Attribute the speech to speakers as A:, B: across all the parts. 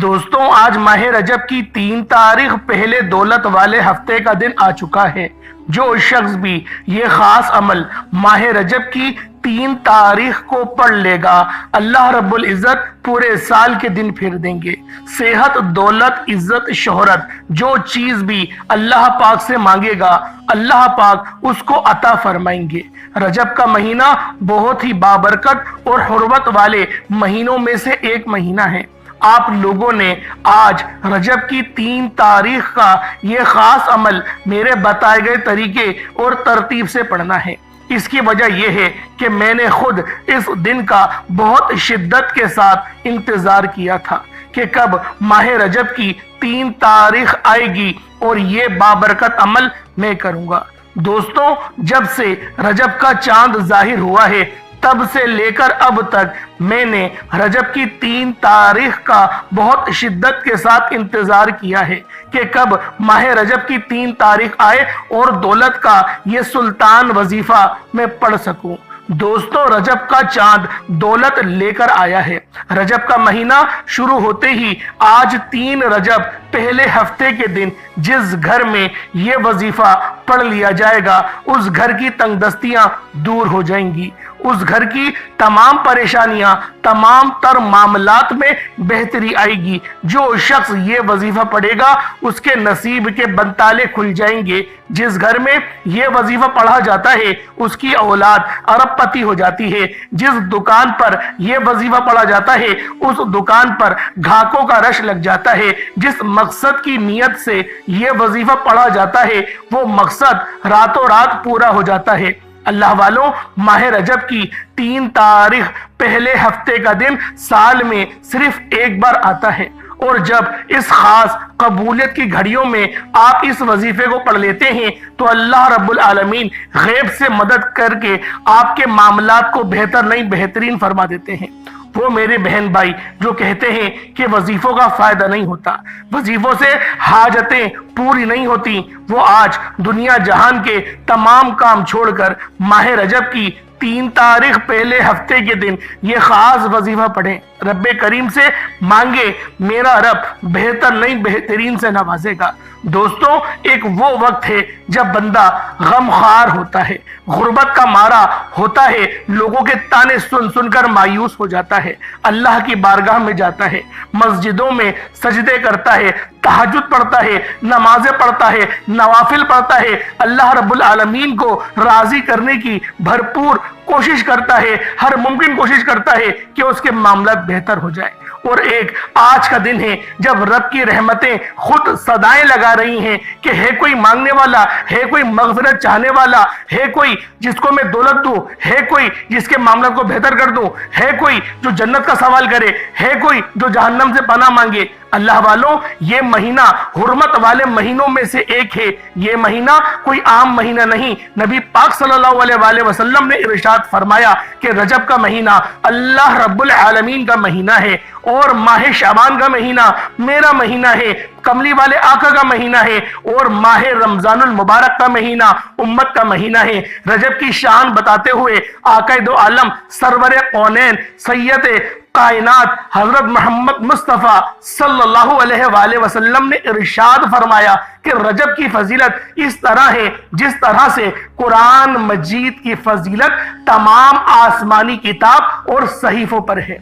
A: دوستوں آج ماہ رجب کی 3 تاریخ پہلے دولت والے ہفتے کا دن آ چکا ہے۔ جو شخص بھی یہ خاص عمل ماہ رجب کی 3 تاریخ کو پڑھ لے گا، اللہ رب العزت پورے سال کے دن پھر دیں گے۔ صحت، دولت، عزت، شہرت، جو چیز بھی اللہ پاک سے مانگے گا اللہ پاک اس کو عطا فرمائیں گے۔ رجب کا مہینہ بہت ہی بابرکت اور حرمت والے مہینوں میں سے ایک مہینہ ہے۔ آپ لوگوں نے آج رجب کی 3 تاریخ کا یہ خاص عمل میرے بتائے گئے طریقے اور ترتیب سے پڑھنا ہے۔ اس کی وجہ یہ ہے کہ میں نے خود اس دن کا بہت شدت کے ساتھ انتظار کیا تھا کہ کب ماہ رجب کی 3 تاریخ آئے گی اور یہ بابرکت عمل میں کروں گا۔ دوستوں جب سے رجب کا چاند ظاہر ہوا ہے تب سے لے کر اب تک میں نے رجب کی 3 تاریخ کا بہت شدت کے ساتھ انتظار کیا ہے کہ کب ماہ رجب کی 3 تاریخ آئے اور دولت کا یہ سلطان وظیفہ میں پڑھ سکوں۔ دوستوں رجب کا چاند دولت لے کر آیا ہے۔ رجب کا مہینہ شروع ہوتے ہی آج 3 رجب پہلے ہفتے کے دن جس گھر میں یہ وظیفہ پڑھ لیا جائے گا اس گھر کی تنگ دستیاں دور ہو جائیں گی، اس گھر کی تمام پریشانیاں، تمام تر معاملات میں بہتری آئے گی۔ جو شخص یہ وظیفہ پڑھے گا اس کے نصیب کے بنتالے کھل جائیں گے۔ جس گھر میں یہ وظیفہ پڑھا جاتا ہے اس کی اولاد ارب پتی ہو جاتی ہے۔ جس دکان پر یہ وظیفہ پڑھا جاتا ہے اس دکان پر گھاکوں کا رش لگ جاتا ہے۔ جس مقصد کی نیت سے یہ وظیفہ پڑھا جاتا ہے وہ مقصد راتوں رات پورا ہو جاتا ہے۔ اللہ والوں ماہ رجب کی 3 تاریخ پہلے ہفتے کا دن سال میں صرف ایک بار آتا ہے، اور جب اس خاص قبولیت کی گھڑیوں میں آپ اس وظیفے کو پڑھ لیتے ہیں تو اللہ رب العالمین غیب سے مدد کر کے آپ کے معاملات کو بہتر نہیں بہترین فرما دیتے ہیں۔ وہ میرے بہن بھائی جو کہتے ہیں کہ وظیفوں کا فائدہ نہیں ہوتا، وظیفوں سے حاجتیں پوری نہیں ہوتی، وہ آج دنیا جہان کے تمام کام چھوڑ کر ماہ رجب کی 3 تاریخ پہلے ہفتے کے دن یہ خاص وظیفہ پڑھیں، رب کریم سے مانگے، میرا رب بہتر نہیں بہترین سے نوازے گا۔ دوستوں ایک وہ وقت ہے جب بندہ غمخوار ہوتا ہے، غربت کا مارا ہوتا ہے، لوگوں کے تانے سن سن کر مایوس ہو جاتا ہے، اللہ کی بارگاہ میں جاتا ہے، مسجدوں میں سجدے کرتا ہے، تہجد پڑھتا ہے، نمازیں پڑھتا ہے، نوافل پڑھتا ہے، اللہ رب العالمین کو راضی کرنے کی بھرپور کوشش کرتا ہے، ہر ممکن کوشش کرتا ہے کہ اس کے معاملات بہتر ہو جائے۔ اور ایک آج کا دن ہے جب رب کی رحمتیں خود صدائیں لگا رہی ہیں کہ ہے کوئی مانگنے والا، ہے کوئی مغفرت چاہنے والا، ہے کوئی جس کو میں دولت دوں، ہے کوئی جس کے معاملات کو بہتر کر دوں، ہے کوئی جو جنت کا سوال کرے، ہے کوئی جو جہنم سے پناہ مانگے۔ اللہ والوں یہ مہینہ حرمت والے مہینوں میں سے ایک ہے۔ یہ مہینہ کوئی عام مہینہ نہیں۔ نبی پاک صلی اللہ علیہ وآلہ وسلم نے ارشاد فرمایا کہ رجب کا مہینہ اللہ رب العالمین کا مہینہ ہے، اور ماہ شعبان کا مہینہ میرا مہینہ ہے، کملی والے آقا کا مہینہ ہے، اور ماہ رمضان المبارک کا مہینہ امت کا مہینہ ہے۔ رجب کی شان بتاتے ہوئے آقا دو عالم سرور کونین سید کائنات حضرت محمد مصطفیٰ صلی اللہ علیہ وآلہ وسلم نے ارشاد فرمایا کہ رجب کی فضیلت اس طرح ہے جس طرح سے قرآن مجید کی فضیلت تمام آسمانی کتاب اور صحیفوں پر ہے۔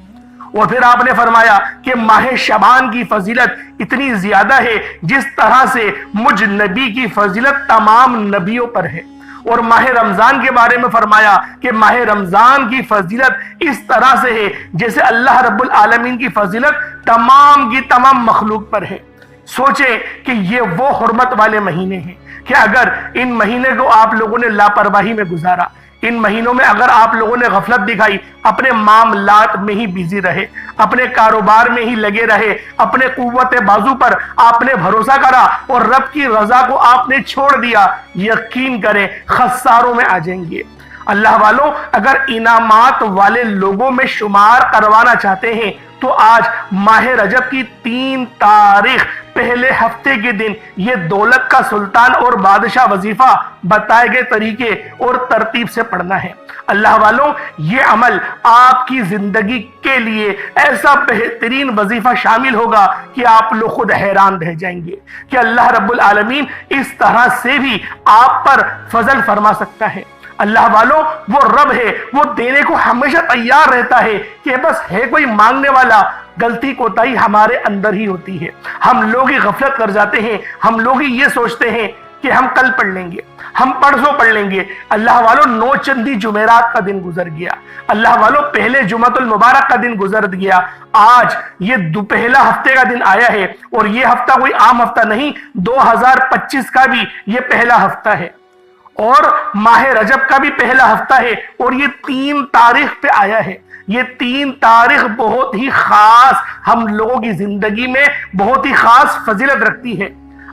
A: اور پھر آپ نے فرمایا کہ ماہ شعبان کی فضیلت اتنی زیادہ ہے جس طرح سے مجھ نبی کی فضیلت تمام نبیوں پر ہے۔ اور ماہ رمضان کے بارے میں فرمایا کہ ماہ رمضان کی فضیلت اس طرح سے ہے جیسے اللہ رب العالمین کی فضیلت تمام کی تمام مخلوق پر ہے۔ سوچیں کہ یہ وہ حرمت والے مہینے ہیں کہ اگر ان مہینے کو آپ لوگوں نے لاپرواہی میں گزارا، ان مہینوں میں اگر آپ لوگوں نے غفلت دکھائی، اپنے معاملات میں ہی بیزی رہے، اپنے کاروبار میں ہی لگے رہے، اپنے قوت بازو پر آپ نے بھروسہ کرا اور رب کی رضا کو آپ نے چھوڑ دیا، یقین کریں خساروں میں آ جائیں گے۔ اللہ والوں اگر انعامات والے لوگوں میں شمار کروانا چاہتے ہیں تو آج ماہ رجب کی 3 تاریخ پہلے ہفتے کے دن یہ دولت کا سلطان اور بادشاہ وظیفہ بتائے گئے طریقے اور ترتیب سے پڑھنا ہے۔ اللہ والوں، یہ عمل آپ کی زندگی کے لیے ایسا بہترین وظیفہ شامل ہوگا کہ آپ لوگ خود حیران رہ جائیں گے کہ اللہ رب العالمین اس طرح سے بھی آپ پر فضل فرما سکتا ہے۔ اللہ والوں، وہ رب ہے، وہ دینے کو ہمیشہ تیار رہتا ہے کہ بس ہے کوئی مانگنے والا۔ غلطی کوتاہی ہمارے اندر ہی ہوتی ہے، ہم لوگ ہی غفلت کر جاتے ہیں، ہم لوگ ہی یہ سوچتے ہیں کہ ہم کل پڑھ لیں گے، ہم پرسوں پڑھ لیں گے۔ اللہ والوں، 9 چندی جمعرات کا دن گزر گیا، اللہ والوں پہلے جمعۃ المبارک کا دن گزر گیا، آج یہ پہلا ہفتے کا دن آیا ہے، اور یہ ہفتہ کوئی عام ہفتہ نہیں، 2025 کا بھی یہ پہلا ہفتہ ہے، اور ماہ رجب کا بھی پہلا ہفتہ ہے، اور یہ 3 تاریخ پہ آیا ہے۔ یہ 3 تاریخ بہت ہی خاص ہم لوگوں کی زندگی میں بہت ہی خاص فضیلت رکھتی ہے۔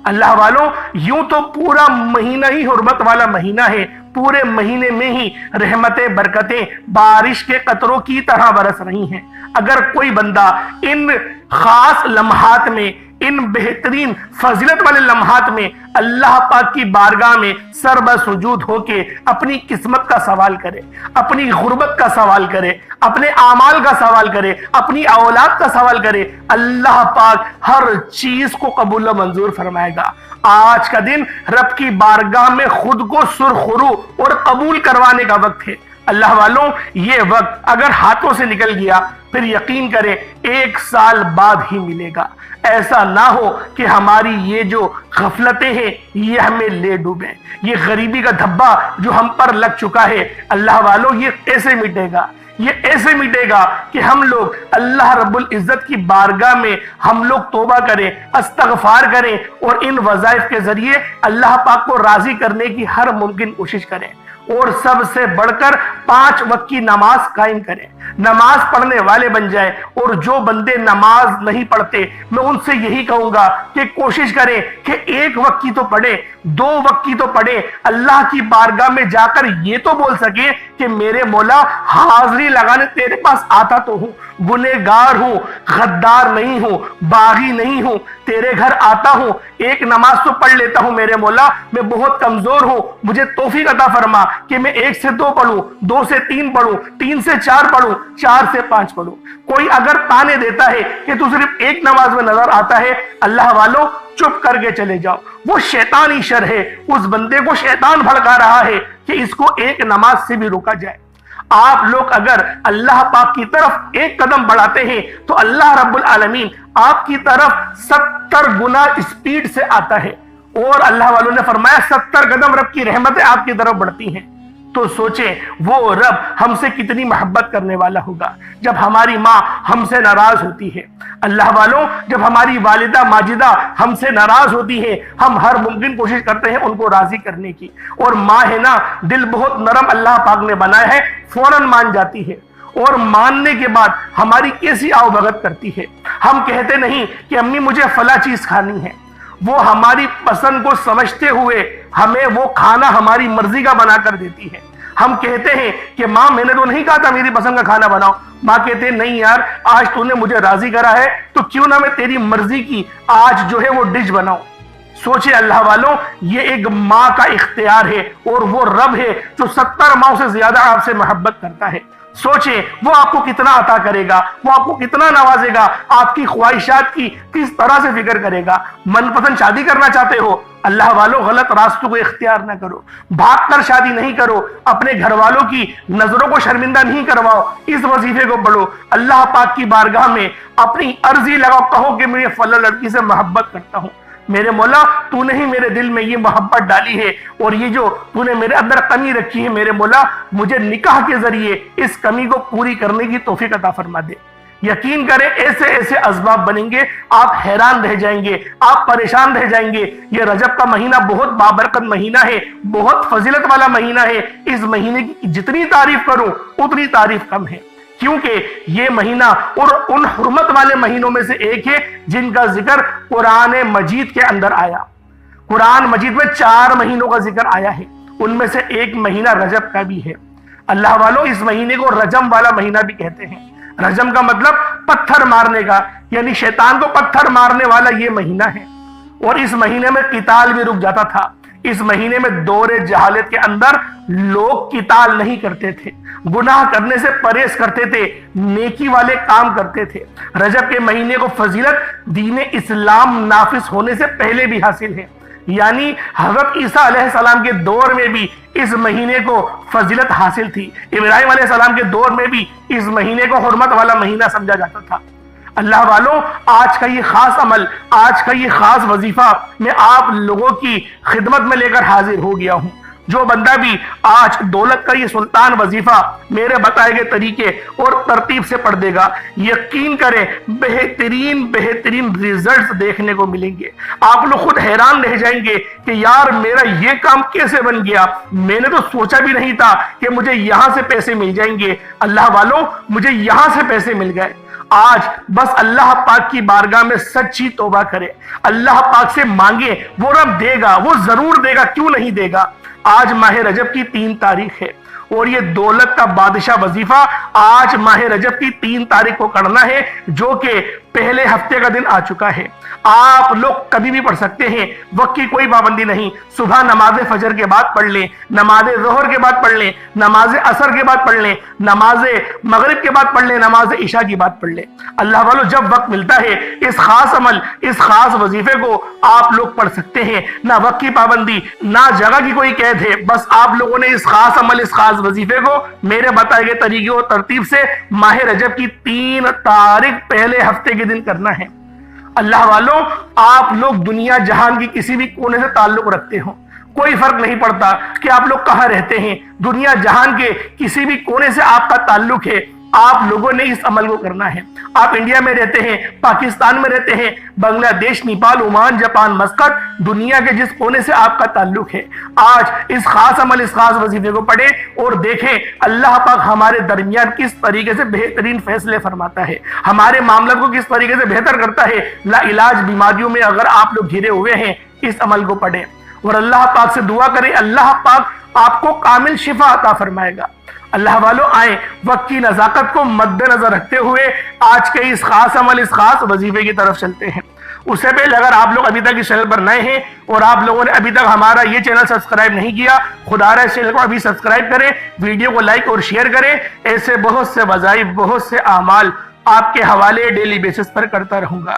A: اللہ والوں، یوں تو پورا مہینہ ہی حرمت والا مہینہ ہے، پورے مہینے میں ہی رحمتیں برکتیں بارش کے قطروں کی طرح برس رہی ہیں۔ اگر کوئی بندہ ان خاص لمحات میں، ان بہترین فضیلت والے لمحات میں اللہ پاک کی بارگاہ میں سر بسجود ہو کے اپنی قسمت کا سوال کرے، اپنی غربت کا سوال کرے، اپنے اعمال کا سوال کرے، اپنی اولاد کا سوال کرے، اللہ پاک ہر چیز کو قبول و منظور فرمائے گا۔ آج کا دن رب کی بارگاہ میں خود کو سرخرو اور قبول کروانے کا وقت ہے۔ اللہ والوں، یہ وقت اگر ہاتھوں سے نکل گیا پھر یقین کریں 1 سال بعد ہی ملے گا۔ ایسا نہ ہو کہ ہماری یہ جو غفلتیں ہیں یہ ہمیں لے ڈوبیں، یہ غریبی کا دھبا جو ہم پر لگ چکا ہے، اللہ والوں یہ کیسے مٹے گا؟ یہ ایسے مٹے گا کہ ہم لوگ اللہ رب العزت کی بارگاہ میں ہم لوگ توبہ کریں، استغفار کریں، اور ان وظائف کے ذریعے اللہ پاک کو راضی کرنے کی ہر ممکن کوشش کریں، اور سب سے بڑھ کر 5 وقت کی نماز قائم کریں، نماز پڑھنے والے بن جائیں۔ اور جو بندے نماز نہیں پڑھتے میں ان سے یہی کہوں گا کہ کوشش کریں کہ 1 وقت کی تو پڑھیں، 2 وقت کی تو پڑھیں، اللہ کی بارگاہ میں جا کر یہ تو بول سکیں کہ میرے مولا حاضری لگانے تیرے پاس آتا تو ہوں، گنہگار ہوں، غدار نہیں ہوں، باغی نہیں ہوں، تیرے گھر آتا ہوں، 1 نماز تو پڑھ لیتا ہوں میرے مولا، میں بہت کمزور ہوں، مجھے توفیق عطا فرما کہ میں 1 سے 2 پڑھوں، 2 سے 3 پڑھوں، 3 سے 4 پڑھوں، 4 سے 5 پڑھوں۔ کوئی اگر تانے دیتا ہے کہ تو صرف 1 نماز میں نظر آتا ہے، اللہ والوں چپ کر کے چلے جاؤ، وہ شیطانی شر ہے، اس بندے کو شیطان بھڑکا رہا ہے کہ اس کو 1 نماز سے بھی روکا جائے۔ آپ لوگ اگر اللہ پاک کی طرف 1 قدم بڑھاتے ہیں تو اللہ رب العالمین آپ کی طرف 70 گنا اسپیڈ سے آتا ہے، اور اللہ والوں نے فرمایا 70 قدم رب کی رحمتیں آپ کی طرف بڑھتی ہیں۔ تو سوچیں وہ رب ہم سے کتنی محبت کرنے والا ہوگا جب ہماری ماں ہم سے ناراض ہوتی ہے۔ اللہ والوں، جب ہماری والدہ ماجدہ ہم سے ناراض ہوتی ہے، ہم ہر ممکن کوشش کرتے ہیں ان کو راضی کرنے کی، اور ماں ہے نا، دل بہت نرم اللہ پاک نے بنایا ہے، فوراً مان جاتی ہے، اور ماننے کے بعد ہماری کیسی آؤ بھگت کرتی ہے۔ ہم کہتے نہیں کہ امی مجھے فلاں چیز کھانی ہے، وہ ہماری پسند کو سمجھتے ہوئے ہمیں وہ کھانا ہماری مرضی کا بنا کر دیتی ہے۔ ہم کہتے ہیں کہ ماں میں نے تو نہیں کہا تھا میری پسند کا کھانا بناؤ، ماں کہتے ہیں نہیں یار آج تو نے مجھے راضی کرا ہے تو کیوں نہ میں تیری مرضی کی آج جو ہے وہ ڈش بناؤں۔ سوچے اللہ والوں، یہ ایک ماں کا اختیار ہے، اور وہ رب ہے جو 70 ماؤں سے زیادہ آپ سے محبت کرتا ہے۔ سوچیں وہ آپ کو کتنا عطا کرے گا، وہ آپ کو کتنا نوازے گا، آپ کی خواہشات کی کس طرح سے فکر کرے گا۔ من پسند شادی کرنا چاہتے ہو، اللہ والوں غلط راستوں کو اختیار نہ کرو، بھاگ کر شادی نہیں کرو، اپنے گھر والوں کی نظروں کو شرمندہ نہیں کرواؤ، اس وظیفے کو پڑھو، اللہ پاک کی بارگاہ میں اپنی عرضی لگاؤ، کہو کہ میں فلاں لڑکی سے محبت کرتا ہوں، میرے مولا تو نے ہی میرے دل میں یہ محبت ڈالی ہے، اور یہ جو تو نے میرے اندر کمی رکھی ہے، میرے مولا مجھے نکاح کے ذریعے اس کمی کو پوری کرنے کی توفیق عطا فرما دے۔ یقین کریں ایسے ایسے اسباب بنیں گے، آپ حیران رہ جائیں گے، آپ پریشان رہ جائیں گے۔ یہ رجب کا مہینہ بہت بابرکت مہینہ ہے، بہت فضیلت والا مہینہ ہے، اس مہینے کی جتنی تعریف کروں اتنی تعریف کم ہے، کیونکہ یہ مہینہ اور ان حرمت والے مہینوں میں سے ایک ہے جن کا ذکر قرآن مجید کے اندر آیا۔ قرآن مجید میں 4 مہینوں کا ذکر آیا ہے، ان میں سے ایک مہینہ رجب کا بھی ہے۔ اللہ والوں اس مہینے کو رجم والا مہینہ بھی کہتے ہیں۔ رجم کا مطلب پتھر مارنے کا، یعنی شیطان کو پتھر مارنے والا یہ مہینہ ہے۔ اور اس مہینے میں قتال بھی رک جاتا تھا۔ اس مہینے میں دور جہالت کے اندر لوگ قتال نہیں کرتے تھے، گناہ کرنے سے پرہیز کرتے تھے، نیکی والے کام کرتے تھے۔ رجب کے مہینے کو فضیلت دین اسلام نافذ ہونے سے پہلے بھی حاصل ہے، یعنی حضرت عیسیٰ علیہ السلام کے دور میں بھی اس مہینے کو فضیلت حاصل تھی، ابراہیم علیہ السلام کے دور میں بھی اس مہینے کو حرمت والا مہینہ سمجھا جاتا تھا۔ اللہ والوں، آج کا یہ خاص عمل، آج کا یہ خاص وظیفہ میں آپ لوگوں کی خدمت میں لے کر حاضر ہو گیا ہوں۔ جو بندہ بھی آج دولت کا یہ سلطان وظیفہ میرے بتائے گئے طریقے اور ترتیب سے پڑھ دے گا، یقین کریں بہترین ریزلٹس دیکھنے کو ملیں گے۔ آپ لوگ خود حیران رہ جائیں گے کہ یار میرا یہ کام کیسے بن گیا، میں نے تو سوچا بھی نہیں تھا کہ مجھے یہاں سے پیسے مل جائیں گے۔ اللہ والوں، مجھے یہاں سے پیسے مل گئے۔ آج بس اللہ پاک کی بارگاہ میں سچی توبہ کرے، اللہ پاک سے مانگے، وہ رب دے گا، وہ ضرور دے گا، کیوں نہیں دے گا۔ آج ماہ رجب کی 3 تاریخ ہے اور یہ دولت کا بادشاہ وظیفہ آج ماہ رجب کی 3 تاریخ کو کرنا ہے، جو کہ پہلے ہفتے کا دن آ چکا ہے۔ آپ لوگ کبھی بھی پڑھ سکتے ہیں، وقت کی کوئی پابندی نہیں۔ صبح نماز فجر کے بعد پڑھ لیں، نماز ظہر کے بعد پڑھ لیں، نماز عصر کے بعد پڑھ لیں، نماز مغرب کے بعد پڑھ لیں، نماز عشاء کی بعد پڑھ لیں۔ اللہ والو، جب وقت ملتا ہے اس خاص عمل، اس خاص وظیفے کو آپ لوگ پڑھ سکتے ہیں۔ نہ وقت کی پابندی، نہ جگہ کی کوئی قید ہے، بس آپ لوگوں نے اس خاص عمل، اس خاص وظیفے کو میرے بتائے گئے طریقے اور ترتیب سے ماہ رجب کی 3 تاریخ پہلے ہفتے کے دن کرنا ہے۔ اللہ والوں، آپ لوگ دنیا جہان کی کسی بھی کونے سے تعلق رکھتے ہوں، کوئی فرق نہیں پڑتا کہ آپ لوگ کہاں رہتے ہیں، دنیا جہان کے کسی بھی کونے سے آپ کا تعلق ہے، آپ لوگوں نے اس عمل کو کرنا ہے۔ آپ انڈیا میں رہتے ہیں، پاکستان میں رہتے ہیں، بنگلہ دیش، نیپال، عمان، جاپان، مسقط، دنیا کے جس کونے سے آپ کا تعلق ہے، آج اس خاص عمل، اس خاص وظیفے کو پڑھیں اور دیکھیں اللہ پاک ہمارے درمیان کس طریقے سے بہترین فیصلے فرماتا ہے، ہمارے معاملات کو کس طریقے سے بہتر کرتا ہے۔ لا علاج بیماریوں میں اگر آپ لوگ گھرے ہوئے ہیں، اس عمل کو پڑھیں اور اللہ پاک سے دعا کریں، اللہ پاک آپ کو کامل شفا عطا فرمائے گا۔ اللہ والو، آئیں وقت کی نزاکت کو مد نظر رکھتے ہوئے آج کے اس خاص عمل، اس خاص وظیفے کی طرف چلتے ہیں۔ اس سے پہلے اگر آپ لوگ ابھی تک اس چینل پر نئے ہیں اور آپ لوگوں نے ابھی تک ہمارا یہ چینل سبسکرائب نہیں کیا، خدا رہا اس چینل کو ابھی سبسکرائب کریں، ویڈیو کو لائک اور شیئر کریں۔ ایسے بہت سے وظائف، بہت سے اعمال آپ کے حوالے ڈیلی بیسس پر کرتا رہوں گا۔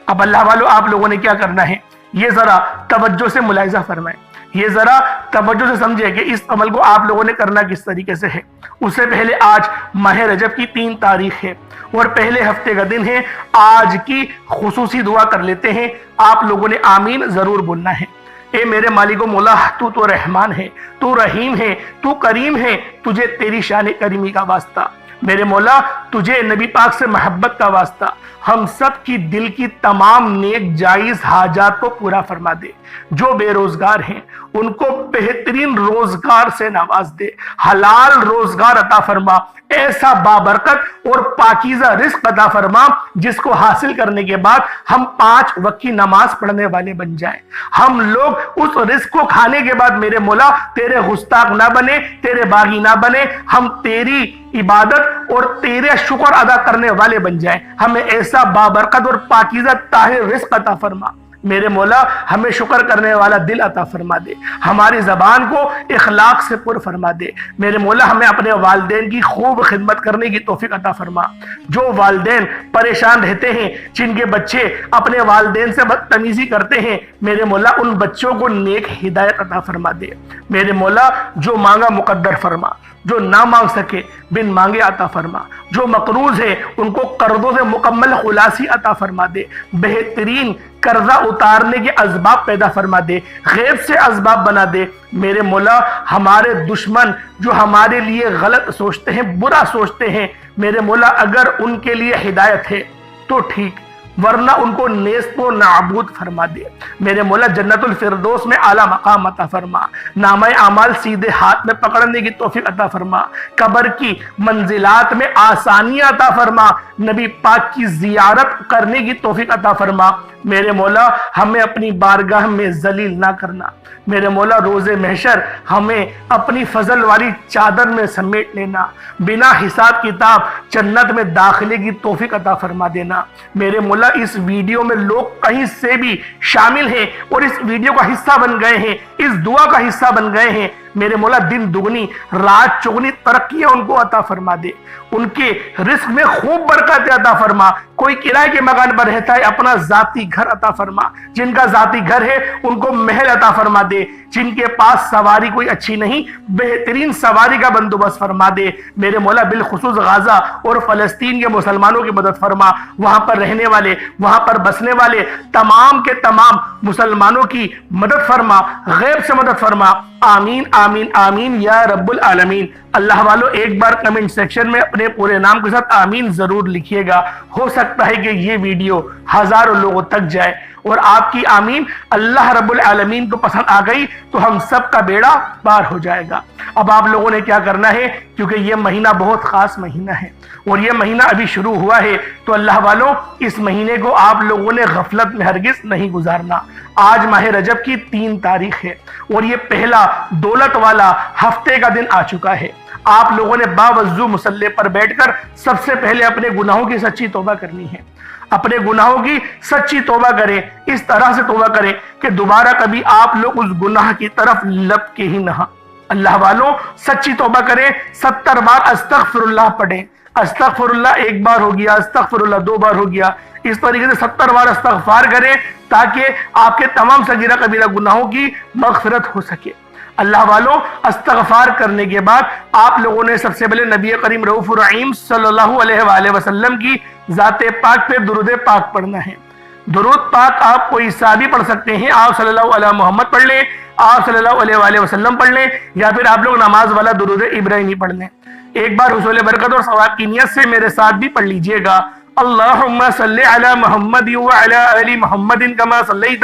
A: اب اللہ والو، آپ لوگوں نے کیا کرنا ہے، یہ ذرا توجہ سے ملاحظہ فرمائیں، یہ ذرا توجہ سے سمجھیں کہ اس عمل کو آپ لوگوں نے کرنا کس طریقے سے ہے۔ اس سے پہلے آج ماہ رجب کی 3 تاریخ ہے اور پہلے ہفتے کا دن ہے۔ آج کی خصوصی دعا کر لیتے ہیں، آپ لوگوں نے آمین ضرور بولنا ہے۔ اے میرے مالک و مولا، تو رحمان ہے، تو رحیم ہے، تو کریم ہے، تجھے تیری شان کریمی کا واسطہ۔ میرے مولا، تجھے نبی پاک سے محبت کا واسطہ، ہم سب کی دل کی تمام نیک جائز حاجات کو پورا فرما دے۔ جو بے روزگار ہیں ان کو بہترین روزگار سے نواز دے، حلال روزگار عطا فرما، ایسا بابرکت اور پاکیزہ رزق عطا فرما جس کو حاصل کرنے کے بعد ہم 5 وقت کی نماز پڑھنے والے بن جائیں۔ ہم لوگ اس رزق کو کھانے کے بعد میرے مولا تیرے گستاخ نہ بنے، تیرے باغی نہ بنے، ہم تیری عبادت اور تیرے شکر ادا کرنے والے بن جائیں۔ ہمیں ایسا بابرکت اور پاکیزہ طاہر رزق عطا فرما۔ میرے مولا، ہمیں شکر کرنے والا دل عطا فرما دے، ہماری زبان کو اخلاق سے پر فرما دے۔ میرے مولا، ہمیں اپنے والدین کی خوب خدمت کرنے کی توفیق عطا فرما۔ جو والدین پریشان رہتے ہیں، جن کے بچے اپنے والدین سے بدتمیزی کرتے ہیں، میرے مولا ان بچوں کو نیک ہدایت عطا فرما دے۔ میرے مولا، جو مانگا مقدر فرما، جو نہ مانگ سکے بن مانگے عطا فرما، جو مقروض ہے ان کو قرضوں سے مکمل خلاصی عطا فرما دے، بہترین قرضہ اتارنے کے اسباب پیدا فرما دے، غیب سے اسباب بنا دے۔ میرے مولا، ہمارے دشمن جو ہمارے لیے غلط سوچتے ہیں، برا سوچتے ہیں، میرے مولا اگر ان کے لیے ہدایت ہے تو ٹھیک، ورنہ ان کو نیست و نابود فرما دے۔ میرے مولا، جنت الفردوس میں اعلیٰ مقام عطا فرما، نامہ اعمال سیدھے ہاتھ میں پکڑنے کی توفیق عطا فرما، قبر کی منزلات میں آسانیاں عطا فرما، نبی پاک کی زیارت کرنے کی توفیق عطا فرما۔ میرے مولا، ہمیں اپنی بارگاہ میں ذلیل نہ کرنا۔ میرے مولا، روز محشر ہمیں اپنی فضل والی چادر میں سمیٹ لینا، بنا حساب کتاب جنت میں داخلے کی توفیق عطا فرما دینا۔ میرے مولا، تعالیٰ اس ویڈیو میں لوگ کہیں سے بھی شامل ہیں اور اس ویڈیو کا حصہ بن گئے ہیں، اس دعا کا حصہ بن گئے ہیں، میرے مولا دن دگنی رات چگنی ترقیاں ان کو عطا فرما دے، ان کے رزق میں خوب برکت عطا فرما۔ کوئی کرائے کے مکان پر رہتا ہے، اپنا ذاتی گھر عطا فرما، جن کا ذاتی گھر ہے ان کو محل عطا فرما دے، جن کے پاس سواری کوئی اچھی نہیں بہترین سواری کا بندوبست فرما دے، میرے مولا بالخصوص غزہ اور فلسطین کے مسلمانوں کی مدد فرما، وہاں پر رہنے والے، وہاں پر بسنے والے تمام کے تمام مسلمانوں کی مدد فرما، غیب سے مدد فرما، آمین آمین آمین یا رب العالمین۔ اللہ والو ایک بار کمنٹ سیکشن میں اپنے پورے نام کے ساتھ آمین ضرور لکھیے گا، ہو سکتا ہے کہ یہ ویڈیو ہزاروں لوگوں تک جائے اور آپ کی آمین اللہ رب العالمین کو پسند آ گئی تو ہم سب کا بیڑا پار ہو جائے گا۔ اب آپ لوگوں نے کیا کرنا ہے، کیونکہ یہ مہینہ بہت خاص مہینہ ہے اور یہ مہینہ ابھی شروع ہوا ہے، تو اللہ والوں اس مہینے کو آپ لوگوں نے غفلت میں ہرگز نہیں گزارنا۔ آج ماہ رجب کی 3 تاریخ ہے اور یہ پہلا دولت والا ہفتے کا دن آ چکا ہے۔ آپ لوگوں نے باوضو مصلی پر بیٹھ کر سب سے پہلے اپنے گناہوں کی سچی توبہ کرنی ہے، اپنے گناہوں کی سچی توبہ کریں، اس طرح سے توبہ کریں کہ دوبارہ کبھی آپ لوگ اس گناہ کی طرف لپ کے ہی نہ۔ اللہ والوں سچی توبہ کریں، 70 بار استغفر اللہ پڑھیں، استغفر اللہ 1 بار ہو گیا، استغفر اللہ 2 بار ہو گیا، اس طریقے سے 70 بار استغفار کریں تاکہ آپ کے تمام صغیرہ کبیرہ گناہوں کی مغفرت ہو سکے۔ اللہ والوں استغفار کرنے کے بعد آپ لوگوں نے سب سے پہلے نبی کریم رؤوف الرحیم صلی اللہ علیہ وآلہ وسلم کی ذات پاک پہ درود پاک پڑھنا ہے۔ درود پاک آپ کوئی سا بھی پڑھ سکتے ہیں، آپ صلی اللہ علیہ محمد پڑھ لیں، آپ صلی اللہ علیہ وآلہ وسلم پڑھ لیں، یا پھر آپ لوگ نماز والا درود ابراہیمی پڑھ لیں۔ ایک بار حصول برکت اور ثواب کی نیت سے میرے ساتھ بھی پڑھ لیجئے گا۔ اللہم صلی علی محمد وعلی آل محمد کما صلیت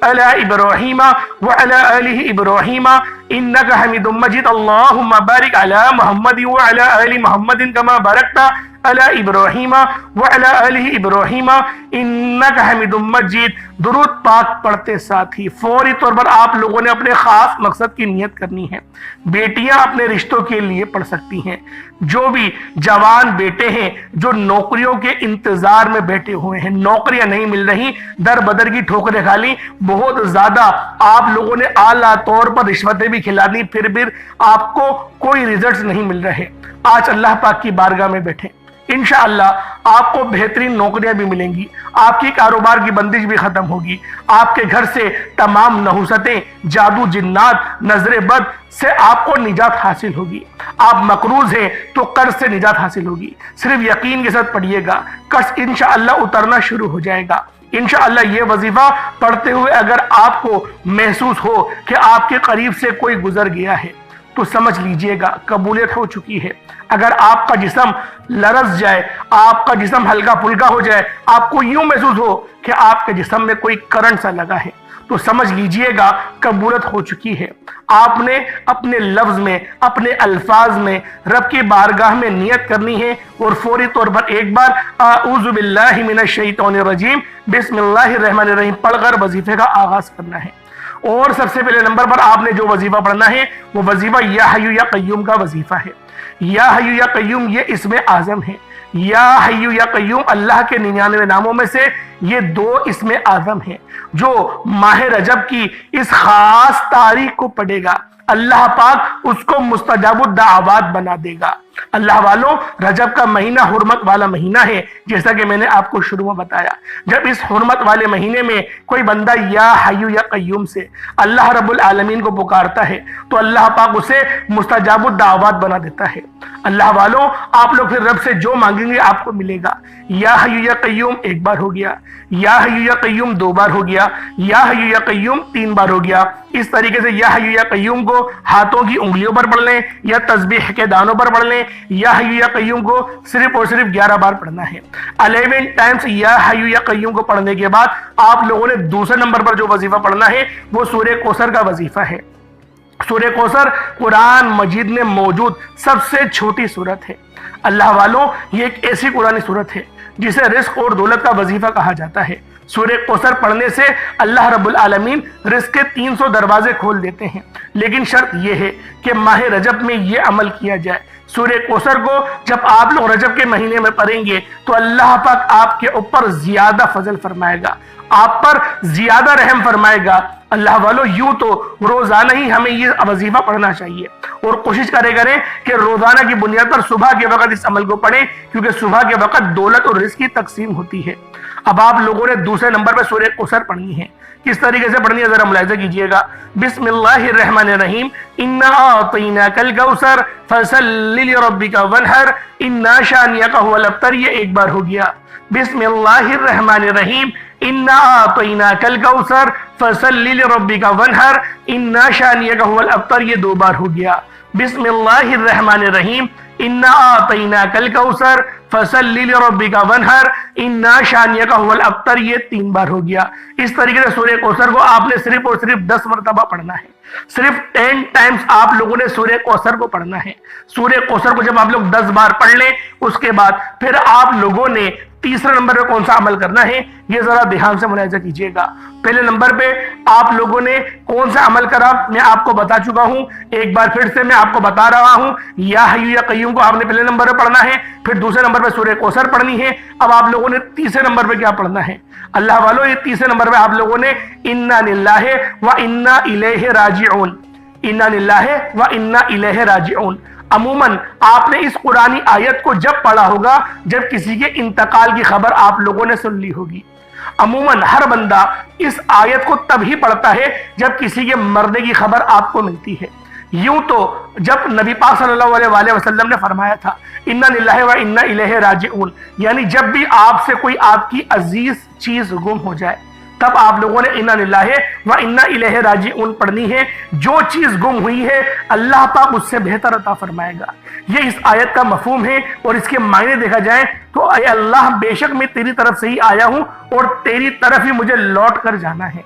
A: علی ابراہیم وعلی آل ابراہیم انک حمید مجید، اللہم بارک علی محمد وعلی آل محمد کما بارکت علی ابراہیم وعلی آل ابراہیم انک حمید مجید۔ درود پاک پڑھتے ساتھ ہی فوری طور پر آپ لوگوں نے اپنے خاص مقصد کی نیت کرنی ہے۔ بیٹیاں اپنے رشتوں کے لیے پڑھ سکتی ہیں، جو بھی جوان بیٹے ہیں جو نوکریوں کے انتظار میں بیٹھے ہوئے ہیں، نوکریاں نہیں مل رہی، در بدر کی ٹھوکریں کھا لی، بہت زیادہ آپ لوگوں نے اعلیٰ طور پر رشوتیں بھی کھلا دی، پھر بھی آپ کو کوئی ریزلٹس نہیں مل رہے، آج اللہ پاک کی بارگاہ میں بیٹھیں، انشاءاللہ آپ کو بہترین نوکریاں بھی ملیں گی، آپ کی کاروبار کی بندش بھی ختم ہوگی، آپ کے گھر سے تمام نحوستیں، جادو جنات، نظر بد سے آپ کو نجات حاصل ہوگی، آپ مقروض ہیں تو قرض سے نجات حاصل ہوگی۔ صرف یقین کے ساتھ پڑھیے گا، قرض انشاءاللہ اترنا شروع ہو جائے گا۔ انشاءاللہ یہ وظیفہ پڑھتے ہوئے اگر آپ کو محسوس ہو کہ آپ کے قریب سے کوئی گزر گیا ہے تو سمجھ لیجئے گا قبولیت ہو چکی ہے۔ اگر آپ کا جسم لرز جائے، آپ کا جسم ہلکا پھلکا ہو جائے، آپ کو یوں محسوس ہو کہ آپ کے جسم میں کوئی کرنٹ سا لگا ہے تو سمجھ لیجئے گا قبولیت ہو چکی ہے۔ آپ نے اپنے لفظ میں، اپنے الفاظ میں رب کی بارگاہ میں نیت کرنی ہے اور فوری طور پر ایک بار اعوذ باللہ من الشیطان الرجیم بسم اللہ الرحمن الرحیم پڑھ کر وظیفے کا آغاز کرنا ہے۔ اور سب سے پہلے نمبر پر آپ نے جو وظیفہ پڑھنا ہے وہ وظیفہ یا حی یا قیوم کا وظیفہ ہے۔ یا حی یا قیوم یہ اسم اعظم ہے، یا حی یا قیوم اللہ کے 99 ناموں میں سے یہ 2 اسم اعظم ہیں، جو ماہ رجب کی اس خاص تاریخ کو پڑھے گا اللہ پاک اس کو مستجاب الدعوات بنا دے گا۔ اللہ والوں رجب کا مہینہ حرمت والا مہینہ ہے، جیسا کہ میں نے آپ کو شروع میں بتایا۔ جب اس حرمت والے مہینے میں کوئی بندہ یا حی یا قیوم سے اللہ رب العالمین کو پکارتا ہے تو اللہ پاک اسے مستجاب الدعوات بنا دیتا ہے۔ اللہ والوں آپ لوگ پھر رب سے جو مانگیں گے آپ کو ملے گا۔ یا حی یا قیوم 1 بار ہو گیا، یا حی یا قیوم 2 بار ہو گیا، یا حی یا قیوم 3 بار ہو گیا۔ اس طریقے سے یا حی یا قیوم کو ہاتھوں کی انگلیوں پر پڑھ لیں یا تسبیح کے دانوں پر پڑھ لیں۔ یا حی یا قیوم کو صرف اور صرف 11 بار پڑھنا ہے۔ 11 ٹائمز یا حی یا قیوم کو پڑھنے کے بعد آپ لوگوں نے دوسرے نمبر پر جو وظیفہ پڑھنا ہے وہ سورہ کوثر کا وظیفہ ہے۔ سورہ کوثر قرآن مجید میں موجود سب سے چھوٹی سورت ہے۔ اللہ والوں یہ ایک ایسی قرآنی سورت ہے جسے رزق اور دولت کا وظیفہ کہا جاتا ہے۔ سورہ کوثر پڑھنے سے اللہ رب العالمین رزق کے 300 دروازے کھول دیتے ہیں، لیکن شرط یہ ہے کہ ماہ رجب میں یہ عمل کیا جائے سورہ کوثر کو جب آپ لوگ رجب کے مہینے میں پڑھیں گے تو اللہ پاک آپ کے اوپر زیادہ فضل فرمائے گا، آپ پر زیادہ رحم فرمائے گا۔ اللہ والو یوں تو روزانہ ہی ہمیں یہ وظیفہ پڑھنا چاہیے، اور کوشش کریں کہ روزانہ کی بنیاد پر صبح کے وقت اس عمل کو پڑھیں، کیونکہ صبح کے وقت دولت اور رزق کی تقسیم ہوتی ہے۔ اب آپ لوگوں نے دوسرے نمبر پہ سورہ کوثر پڑھنی ہے۔ کس طریقے سے پڑھنی ہے ذرا ملاحظہ کیجئے گا۔ بسم اللہ الرحمن الرحیم، انا اعطیناک الکوثر فصلی لربک وانحر انا شانئک هو الابتر، یہ ایک بار ہو گیا۔ بسم اللہ الرحمن الرحیم، انا اعطیناک الکوثر فصلی لربک وانحر انا شانئک هو الابتر، یہ دو بار ہو گیا۔ بسم اللہ الرحمن الرحیم، انا اعطیناک الکوثر فصلی لربک وانحر انا شانئک هو الابتر، یہ تین بار ہو گیا۔ اس طریقے سے سورہ کوثر کو آپ نے صرف اور صرف 10 مرتبہ پڑھنا ہے، صرف 10 ٹائمز آپ لوگوں نے سورہ کوثر کو پڑھنا ہے۔ سورہ کوثر کو جب آپ لوگ 10 بار پڑھ لیں، اس کے بعد پھر آپ لوگوں نے تیسرے نمبر پہ کون سا عمل کرنا ہے، یہ ذرا دھیان سے ملاحظہ کیجئے گا۔ پہلے نمبر پہ آپ لوگوں نے کون سا عمل کرا میں آپ کو بتا چکا ہوں، ایک بار پھر سے میں آپ کو بتا رہا ہوں، یا حی یا قیوم کو آپ نے پہلے نمبر پہ پڑھنا ہے، پھر دوسرے نمبر پہ سورہ کوثر پڑھنی ہے۔ اب آپ لوگوں نے تیسرے نمبر پہ کیا پڑھنا ہے اللہ والو، یہ تیسرے نمبر پہ آپ لوگوں نے انا للہ و انا الیہ راجعون، انا للہ و انا الیہ راجعون۔ عموماً آپ نے اس قرآنی آیت کو جب پڑھا ہوگا جب کسی کے انتقال کی خبر آپ لوگوں نے سن لی ہوگی۔ عموماً ہر بندہ اس آیت کو تب ہی پڑھتا ہے جب کسی کے مرنے کی خبر آپ کو ملتی ہے۔ یوں تو جب نبی پاک صلی اللہ علیہ وآلہ وسلم نے فرمایا تھا انا للہ و انا الیہ راجعون، یعنی جب بھی آپ سے کوئی آپ کی عزیز چیز گم ہو جائے تب آپ لوگوں نے انا للہ و انا الیہ راجعون پڑھنی ہے۔ جو چیز گم ہوئی ہے اللہ پاک اس سے بہتر عطا فرمائے گا، یہ اس آیت کا مفہوم ہے۔ اور اس کے معنی دیکھا جائے تو اے اللہ بے شک میں تیری طرف سے ہی آیا ہوں اور تیری طرف ہی مجھے لوٹ کر جانا ہے۔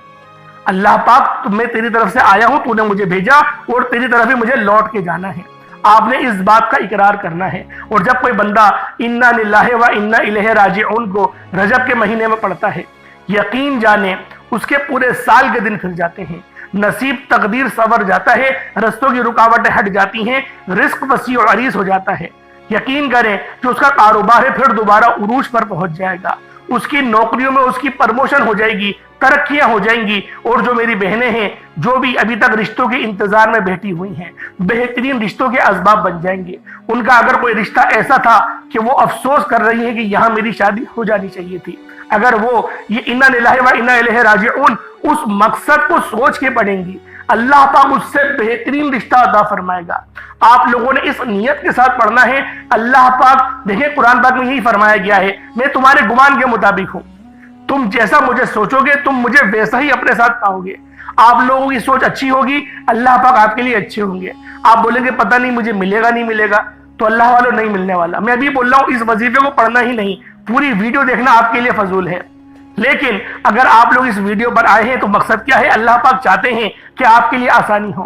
A: اللہ پاک میں تیری طرف سے آیا ہوں، تو نے مجھے بھیجا اور تیری طرف ہی مجھے لوٹ کے جانا ہے۔ آپ نے اس بات کا اقرار کرنا ہے۔ اور جب کوئی بندہ انا للہ و انا الیہ راجعون کو رجب کے مہینے میں پڑھتا ہے، یقین جانے اس کے پورے سال کے دن پھر جاتے ہیں، نصیب تقدیر سنور جاتا ہے، رستوں کی رکاوٹیں ہٹ جاتی ہیں، رزق وسیع و عریض ہو جاتا ہے۔ یقین کریں جو اس کا کاروبار ہے پھر دوبارہ عروج پر پہنچ جائے گا، اس کی نوکریوں میں اس کی پرموشن ہو جائے گی، ترقیاں ہو جائیں گی۔ اور جو میری بہنیں ہیں جو بھی ابھی تک رشتوں کے انتظار میں بیٹھی ہوئی ہیں، بہترین رشتوں کے اسباب بن جائیں گے۔ ان کا اگر کوئی رشتہ ایسا تھا کہ وہ افسوس کر رہی ہیں کہ یہاں میری شادی ہو جانی چاہیے تھی، اگر وہ یہ انا للہ و انا الیہ راجعون اس مقصد کو سوچ کے پڑھیں گی، اللہ پاک اس سے بہترین رشتہ عطا فرمائے گا۔ آپ لوگوں نے اس نیت کے ساتھ پڑھنا ہے۔ اللہ پاک دیکھیں قرآن پاک میں یہی فرمایا گیا ہے، میں تمہارے گمان کے مطابق ہوں، تم جیسا مجھے سوچو گے تم مجھے ویسا ہی اپنے ساتھ پاؤ گے۔ آپ لوگوں کی سوچ اچھی ہوگی، اللہ پاک آپ کے لیے اچھے ہوں گے۔ آپ بولیں گے پتہ نہیں مجھے ملے گا نہیں ملے گا، تو اللہ والوں نہیں ملنے والا۔ میں ابھی بول رہا ہوں اس وظیفے کو پڑھنا ہی نہیں، پوری ویڈیو دیکھنا آپ کے لیے فضول ہے۔ لیکن اگر آپ لوگ اس ویڈیو پر آئے ہیں تو مقصد کیا ہے؟ اللہ پاک چاہتے ہیں کہ آپ کے لیے آسانی ہو،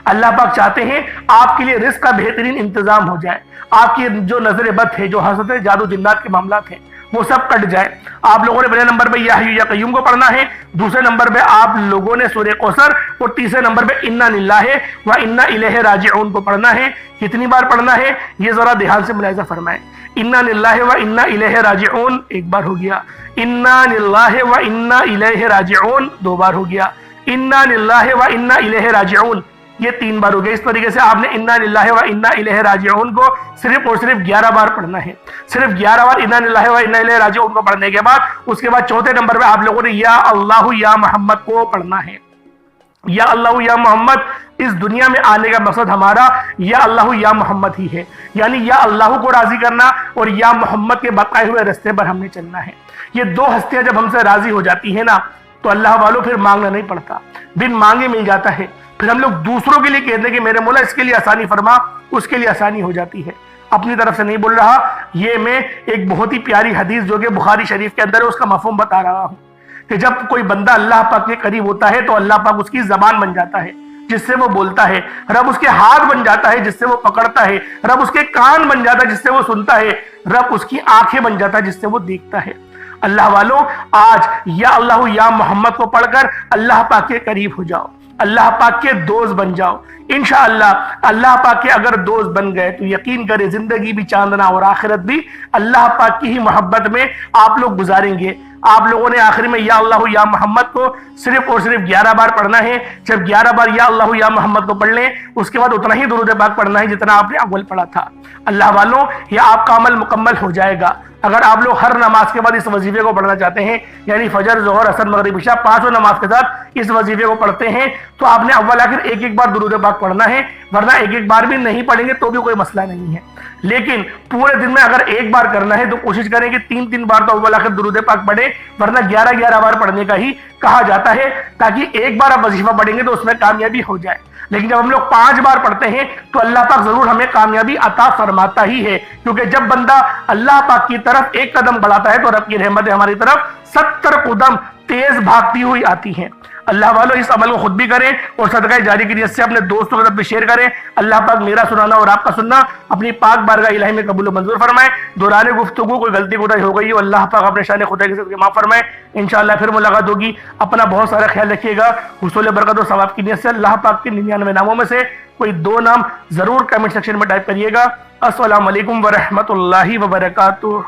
A: اللہ پاک چاہتے ہیں آپ کے لیے رزق کا بہترین انتظام ہو جائے، آپ کی جو نظر بد ہے، جو حسد جادو جنات کے معاملات ہیں وہ سب کٹ جائے۔ آپ لوگوں نے پہلے نمبر پہ یا حی یا قیوم کو پڑھنا ہے، دوسرے نمبر پہ آپ لوگوں نے سورہ کوثر، اور تیسرے نمبر پہ انا للہ و انا الیہ راجعون کو پڑھنا ہے۔ کتنی بار پڑھنا ہے یہ ذرا دھیان سے ملاحظہ فرمائیں۔ انا للہ و انا الیہ راجعون ایک بار ہو گیا، انا للہ و انا الیہ راجعون دو بار ہو گیا، انا للہ و انا الیہ راجعون یہ 3 بار ہو گیا۔ اس طریقے سے آپ نے انا للہ و انا الیہ راجعون کو صرف اور صرف 11 بار پڑھنا ہے۔ صرف 11 بار انا للہ و انا الیہ راجعون کو پڑھنے کے بعد اس کے بعد چوتھے نمبر پہ آپ لوگوں نے یا اللہ یا محمد کو پڑھنا ہے۔ یا اللہ یا محمد، اس دنیا میں آنے کا مقصد ہمارا یا اللہ یا محمد ہی ہے، یعنی یا اللہ کو راضی کرنا اور یا محمد کے بتائے ہوئے رستے پر ہم نے چلنا ہے۔ یہ دو ہستیاں جب ہم سے راضی ہو جاتی ہیں نا تو اللہ والوں پھر مانگنا نہیں پڑتا، بن مانگے مل جاتا ہے۔ پھر ہم لوگ دوسروں کے لیے کہتے ہیں کہ میرے مولا اس کے لیے آسانی فرما، اس کے لیے آسانی ہو جاتی ہے۔ اپنی طرف سے نہیں بول رہا، یہ میں ایک بہت ہی پیاری حدیث جو کہ بخاری شریف کے اندر ہے اس کا مفہوم بتا رہا ہوں کہ جب کوئی بندہ اللہ پاک کے قریب ہوتا ہے تو اللہ پاک اس کی زبان بن جاتا ہے جس سے وہ بولتا ہے، رب اس کے ہاتھ بن جاتا ہے جس سے وہ پکڑتا ہے، رب اس کے کان بن جاتا ہے جس سے وہ سنتا ہے، رب اس کی آنکھیں بن جاتا ہے جس سے وہ دیکھتا ہے۔ اللہ والوں آج یا اللہ یا محمد کو پڑھ کر اللہ پاک کے قریب ہو جاؤ۔ اللہ پاک کے دوست بن جاؤ. انشاءاللہ اللہ پاک کے اگر دوست بن گئے تو یقین کرے زندگی بھی چاندنا اور آخرت بھی اللہ پاک کی ہی محبت میں آپ لوگ گزاریں گے. آپ لوگوں نے آخر میں یا اللہ یا محمد کو صرف اور صرف 11 بار پڑھنا ہے. جب 11 بار یا اللہ یا محمد کو پڑھ لیں اس کے بعد اتنا ہی درود پاک پڑھنا ہے جتنا آپ نے اول پڑھا تھا. اللہ والوں یہ آپ کا عمل مکمل ہو جائے گا. اگر آپ لوگ ہر نماز کے بعد اس وظیفے کو پڑھنا چاہتے ہیں یعنی فجر ظہر عصر مغرب عشاء پانچوں نماز کے ساتھ اس وظیفے کو پڑھتے ہیں تو آپ نے اول آخر ایک ایک بار درود پاک پڑھنا ہے. ورنہ ایک ایک بار بھی نہیں پڑھیں گے تو بھی کوئی مسئلہ نہیں ہے. لیکن پورے دن میں اگر ایک بار کرنا ہے تو کوشش کریں کہ 3 بار تو اول آخر درود پاک پڑھیں. ورنہ 11 بار پڑھنے کا ہی کہا جاتا ہے تاکہ ایک بار آپ وظیفہ پڑھیں گے تو اس میں کامیابی ہو جائے. لیکن جب ہم لوگ 5 بار پڑھتے ہیں تو اللہ پاک ضرور ہمیں کامیابی عطا فرماتا ہی ہے. کیونکہ جب بندہ اللہ پاک کی طرف ایک قدم بڑھاتا ہے تو رب کی رحمتیں ہماری طرف 70 قدم تیز بھاگتی ہوئی آتی ہیں. اللہ والوں اس عمل کو خود بھی کریں اور صدقہ جاری کی نیت سے اپنے دوستوں کے ساتھ بھی شیئر کریں. اللہ پاک میرا سنانا اور آپ کا سننا اپنی پاک بارگاہ الہی میں قبول و منظور فرمائے. دوران گفتگو کوئی غلطی کوتاہی ہو گئی ہو اللہ پاک اپنے شان خدا کے ساتھ معاف فرمائے. انشاءاللہ پھر ملاقات ہوگی. اپنا بہت سارا خیال رکھیے گا. حصول برکت و ثواب کی نیت سے اللہ پاک کے 99 ناموں میں سے کوئی 2 نام ضرور کمنٹ سیکشن میں ٹائپ کریے گا. السلام علیکم ورحمۃ اللہ وبرکاتہ.